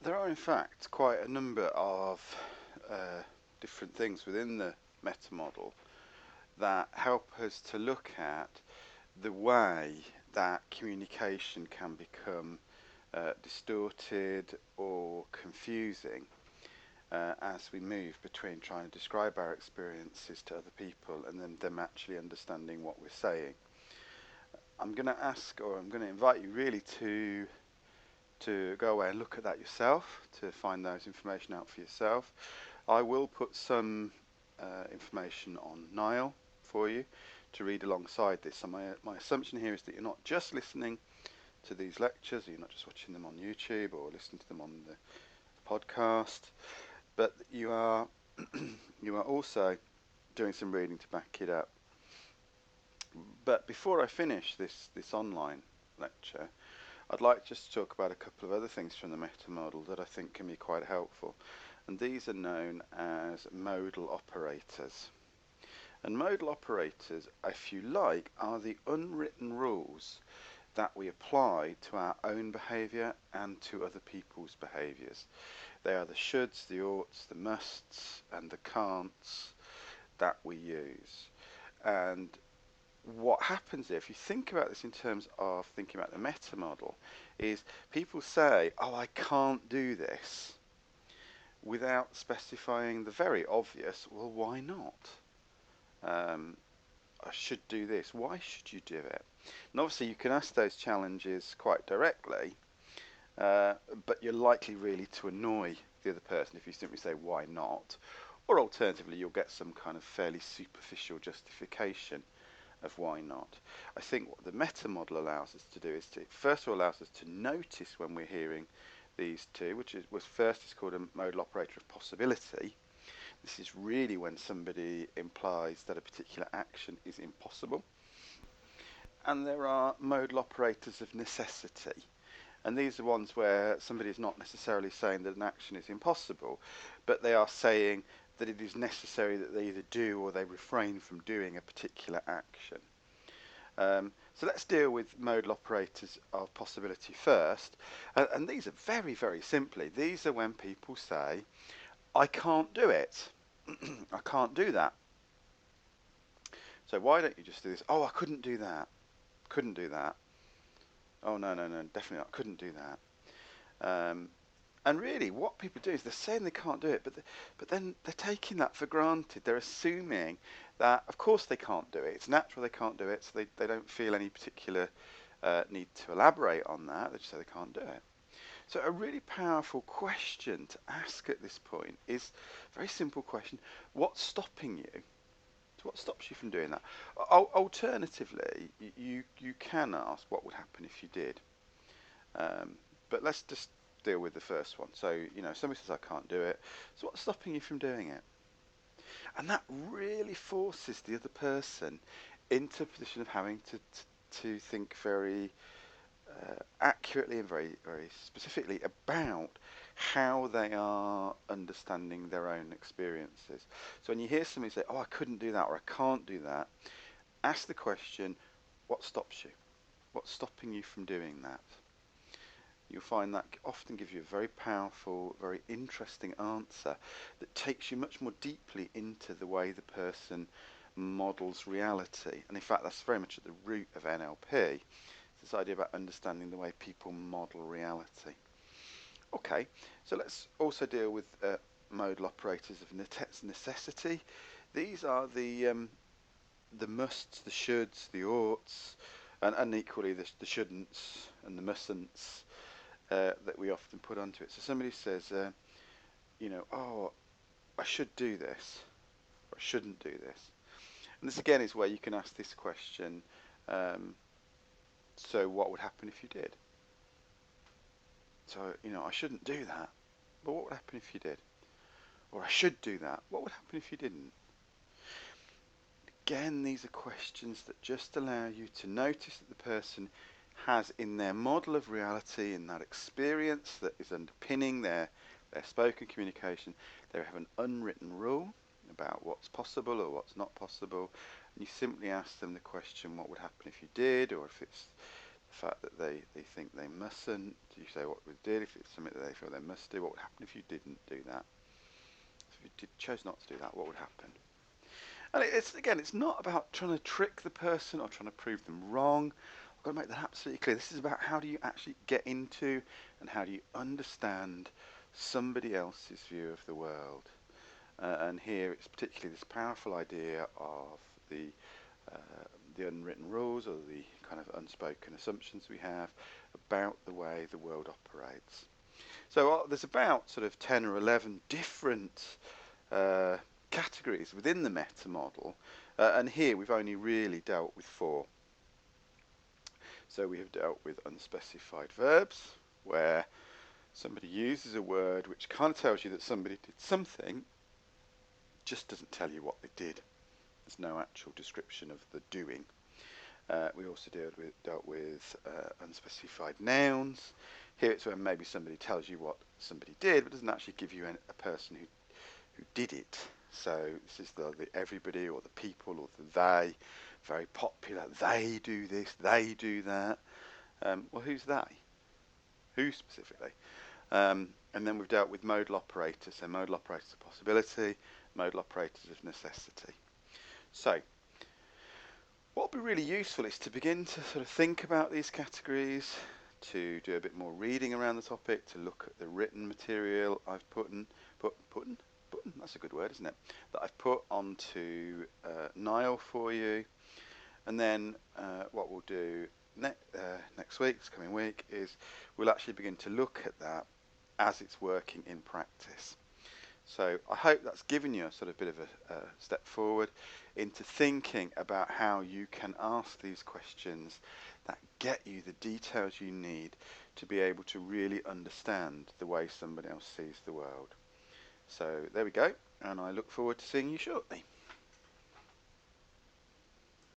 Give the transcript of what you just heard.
There are, in fact, quite a number of different things within the meta model that help us to look at the way that communication can become distorted or confusing as we move between trying to describe our experiences to other people and then them actually understanding what we're saying. I'm going to ask, or I'm going to invite you really to go away and look at that yourself, to find those information out for yourself. I will put some information on Nile for you to read alongside this. So my assumption here is that you're not just listening to these lectures, you're not just watching them on YouTube or listening to them on the podcast, but you are you are also doing some reading to back it up. But before I finish this online lecture, I'd like just to talk about a couple of other things from the meta model that I think can be quite helpful. And these are known as modal operators. And modal operators, if you like, are the unwritten rules that we apply to our own behaviour and to other people's behaviours. They are the shoulds, the oughts, the musts, and the can'ts that we use. And what happens if you think about this in terms of thinking about the meta model is people say, oh, I can't do this, without specifying the very obvious, well, why not? I should do this. Why should you do it? And obviously you can ask those challenges quite directly, but you're likely really to annoy the other person if you simply say, why not? Or alternatively, you'll get some kind of fairly superficial justification of why not. I think what the meta model allows us to do is to, first of all, allows us to notice when we're hearing these two, which was first is called a modal operator of possibility. This is really when somebody implies that a particular action is impossible. And there are modal operators of necessity. And these are ones where somebody is not necessarily saying that an action is impossible, but they are saying that it is necessary that they either do or they refrain from doing a particular action. So let's deal with modal operators of possibility first. And these are very, very simply, these are when people say, I can't do it. I can't do that. So why don't you just do this? Oh, I couldn't do that. Couldn't do that. Oh, no, definitely not. Couldn't do that. And really, what people do is they're saying they can't do it, but then they're taking that for granted. They're assuming that, of course, they can't do it. It's natural they can't do it, so they don't feel any particular need to elaborate on that. They just say they can't do it. So a really powerful question to ask at this point is a very simple question. What's stopping you? So what stops you from doing that? Alternatively, you can ask what would happen if you did. But let's just deal with the first one. So, somebody says, I can't do it. So what's stopping you from doing it? And that really forces the other person into a position of having to think very accurately and very, very specifically about how they are understanding their own experiences. So when you hear somebody say, oh, I couldn't do that or I can't do that, ask the question, what stops you? What's stopping you from doing that? You'll find that often gives you a very powerful, very interesting answer that takes you much more deeply into the way the person models reality. And in fact, that's very much at the root of NLP. This idea about understanding the way people model reality. Okay, so let's also deal with modal operators of necessity. These are the musts, the shoulds, the oughts, and equally the shouldn'ts and the mustn'ts that we often put onto it. So somebody says, oh, I should do this, or I shouldn't do this. And this again is where you can ask this question, so what would happen if you did? So, I shouldn't do that, but what would happen if you did? Or I should do that, what would happen if you didn't? Again, these are questions that just allow you to notice that the person has in their model of reality, in that experience that is underpinning their spoken communication, they have an unwritten rule about what's possible or what's not possible, and you simply ask them the question, what would happen if you did, or if it's the fact that they think they mustn't. You say what would do if it's something that they feel they must do. What would happen if you didn't do that? If you chose not to do that, what would happen? And it's not about trying to trick the person or trying to prove them wrong. I've got to make that absolutely clear. This is about how do you actually get into and how do you understand somebody else's view of the world. And here it's particularly this powerful idea of uh, the unwritten rules or the kind of unspoken assumptions we have about the way the world operates. So there's about sort of 10 or 11 different categories within the meta model, and here we've only really dealt with 4. So we have dealt with unspecified verbs, where somebody uses a word which kind of tells you that somebody did something, just doesn't tell you what they did. There's no actual description of the doing. We also dealt with unspecified nouns. Here it's when maybe somebody tells you what somebody did, but doesn't actually give you a person who did it. So this is the everybody or the people or the they. Very popular. They do this, they do that. Well, who's they? Who specifically? And then we've dealt with modal operators. So modal operators of possibility, modal operators of necessity. So what would be really useful is to begin to sort of think about these categories, to do a bit more reading around the topic, to look at the written material I've put in, that's a good word, isn't it? That I've put onto Nile for you. And then what we'll do next week, this coming week, is we'll actually begin to look at that as it's working in practice. So I hope that's given you a sort of bit of a step forward into thinking about how you can ask these questions that get you the details you need to be able to really understand the way somebody else sees the world. So there we go, and I look forward to seeing you shortly.